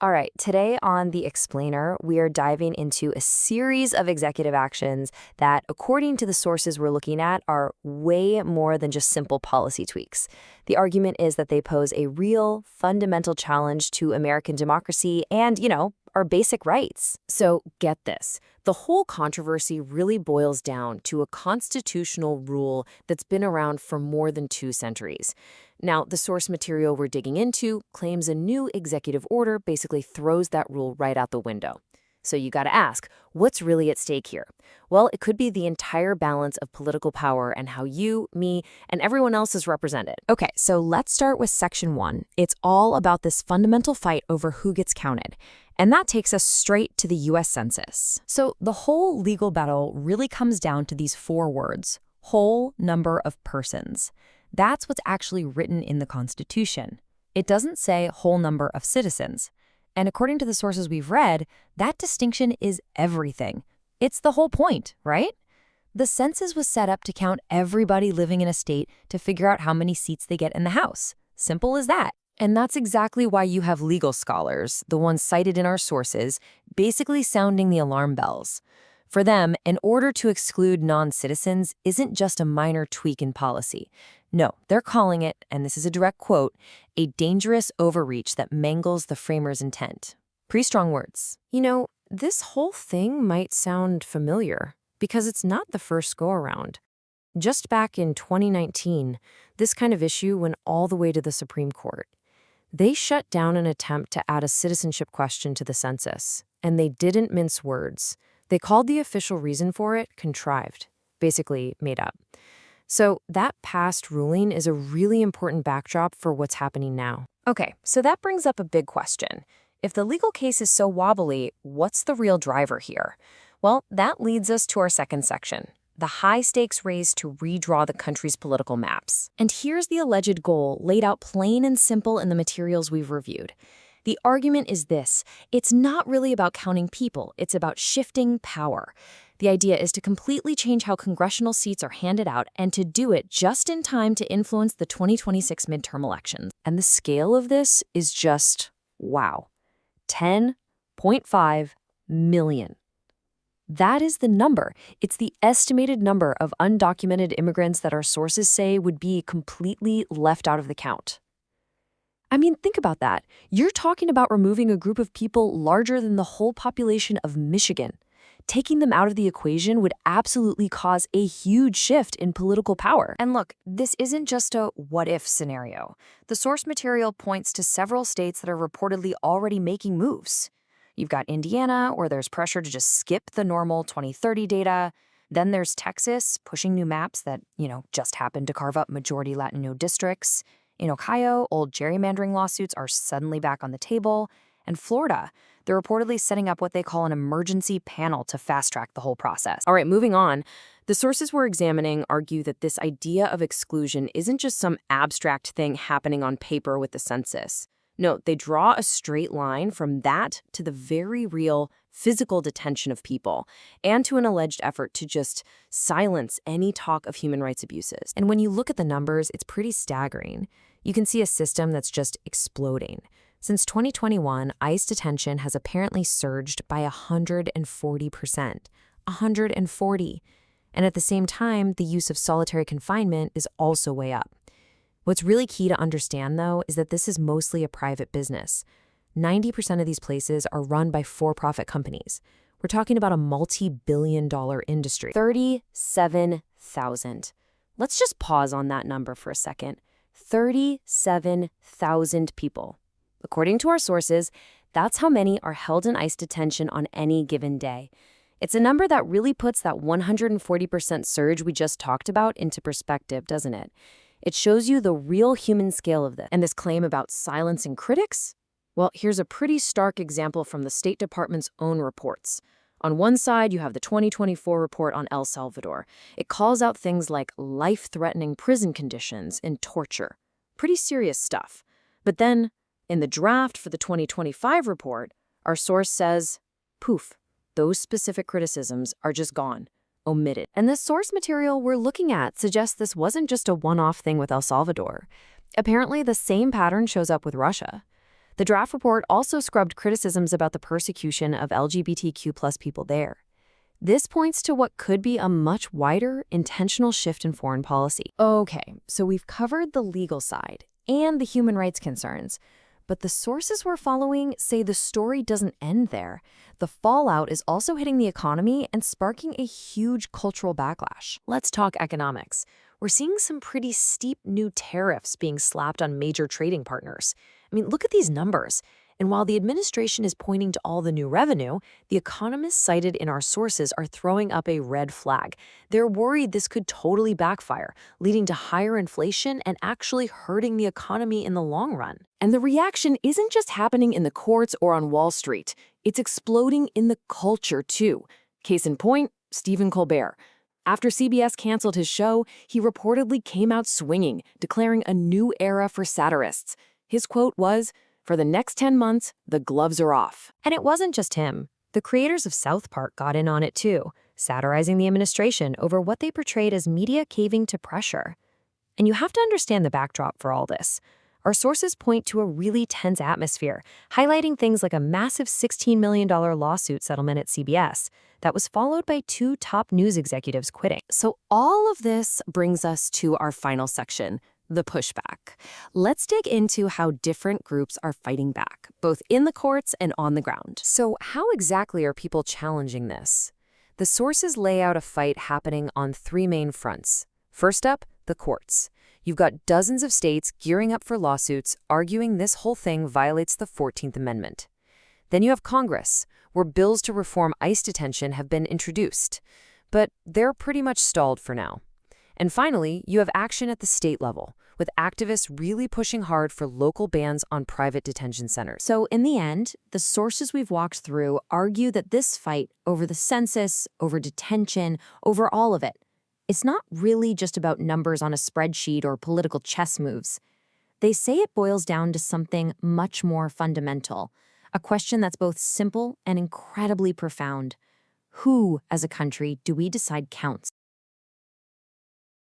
All right, today on The Explainer, we are diving into a series of executive actions that, according to the sources we're looking at, are way more than just simple policy tweaks. The argument is that they pose a real, fundamental challenge to American democracy and, our basic rights. So get this. The whole controversy really boils down to a constitutional rule that's been around for more than 2 centuries. Now, the source material we're digging into claims a new executive order basically throws that rule right out the window. So you got to ask, what's really at stake here? Well, it could be the entire balance of political power and how you, me, and everyone else is represented. Okay, so let's start with Section 1. It's all about this fundamental fight over who gets counted. And that takes us straight to the U.S. Census. So the whole legal battle really comes down to these 4 words: whole number of persons. That's what's actually written in the Constitution. It doesn't say whole number of citizens. And according to the sources we've read, that distinction is everything. It's the whole point, right? The census was set up to count everybody living in a state to figure out how many seats they get in the House. Simple as that. And that's exactly why you have legal scholars, the ones cited in our sources, basically sounding the alarm bells. For them, in order to exclude non-citizens isn't just a minor tweak in policy. No, they're calling it, and this is a direct quote, a dangerous overreach that mangles the framers' intent. Pretty strong words. This whole thing might sound familiar because it's not the first go-around. Just back in 2019, this kind of issue went all the way to the Supreme Court. They shut down an attempt to add a citizenship question to the census, and they didn't mince words. They called the official reason for it contrived, basically made up. So that past ruling is a really important backdrop for what's happening now. Okay, so that brings up a big question. If the legal case is so wobbly, what's the real driver here? Well, that leads us to our second section, the high-stakes race to redraw the country's political maps. And here's the alleged goal laid out plain and simple in the materials we've reviewed. The argument is this: it's not really about counting people, it's about shifting power. The idea is to completely change how congressional seats are handed out and to do it just in time to influence the 2026 midterm elections. And the scale of this is just, wow, 10.5 million. That is the number. It's the estimated number of undocumented immigrants that our sources say would be completely left out of the count. I mean, think about that. You're talking about removing a group of people larger than the whole population of Michigan. Taking them out of the equation would absolutely cause a huge shift in political power. And look, this isn't just a what-if scenario. The source material points to several states that are reportedly already making moves. You've got Indiana, where there's pressure to just skip the normal 2030 data. Then there's Texas, pushing new maps that, just happened to carve up majority Latino districts. In Ohio, old gerrymandering lawsuits are suddenly back on the table. And Florida, they're reportedly setting up what they call an emergency panel to fast-track the whole process. All right, moving on. The sources we're examining argue that this idea of exclusion isn't just some abstract thing happening on paper with the census. No, they draw a straight line from that to the very real physical detention of people and to an alleged effort to just silence any talk of human rights abuses. And when you look at the numbers, it's pretty staggering. You can see a system that's just exploding. Since 2021, ICE detention has apparently surged by 140%. 140. And at the same time, the use of solitary confinement is also way up. What's really key to understand, though, is that this is mostly a private business. 90% of these places are run by for-profit companies. We're talking about a multi-billion-dollar industry. 37,000. Let's just pause on that number for a second. 37,000 people. According to our sources, that's how many are held in ICE detention on any given day. It's a number that really puts that 140% surge we just talked about into perspective, doesn't it? It shows you the real human scale of this. And this claim about silencing critics? Well, here's a pretty stark example from the State Department's own reports. On one side, you have the 2024 report on El Salvador. It calls out things like life-threatening prison conditions and torture. Pretty serious stuff. But then, in the draft for the 2025 report, our source says, poof, those specific criticisms are just gone. Omitted. And the source material we're looking at suggests this wasn't just a one-off thing with El Salvador. Apparently, the same pattern shows up with Russia. The draft report also scrubbed criticisms about the persecution of LGBTQ+ people there. This points to what could be a much wider, intentional shift in foreign policy. Okay, so we've covered the legal side and the human rights concerns. But the sources we're following say the story doesn't end there. The fallout is also hitting the economy and sparking a huge cultural backlash. Let's talk economics. We're seeing some pretty steep new tariffs being slapped on major trading partners. I mean, look at these numbers. And while the administration is pointing to all the new revenue, the economists cited in our sources are throwing up a red flag. They're worried this could totally backfire, leading to higher inflation and actually hurting the economy in the long run. And the reaction isn't just happening in the courts or on Wall Street. It's exploding in the culture, too. Case in point, Stephen Colbert. After CBS canceled his show, he reportedly came out swinging, declaring a new era for satirists. His quote was, "For the next 10 months, the gloves are off." And it wasn't just him. The creators of South Park got in on it too, satirizing the administration over what they portrayed as media caving to pressure. And you have to understand the backdrop for all this. Our sources point to a really tense atmosphere, highlighting things like a massive $16 million lawsuit settlement at CBS that was followed by 2 top news executives quitting. So all of this brings us to our final section, the pushback. Let's dig into how different groups are fighting back, both in the courts and on the ground. So how exactly are people challenging this? The sources lay out a fight happening on 3 main fronts. First up, the courts. You've got dozens of states gearing up for lawsuits, arguing this whole thing violates the 14th Amendment. Then you have Congress, where bills to reform ICE detention have been introduced, but they're pretty much stalled for now. And finally, you have action at the state level, with activists really pushing hard for local bans on private detention centers. So in the end, the sources we've walked through argue that this fight over the census, over detention, over all of it, it's not really just about numbers on a spreadsheet or political chess moves. They say it boils down to something much more fundamental, a question that's both simple and incredibly profound. Who, as a country, do we decide counts?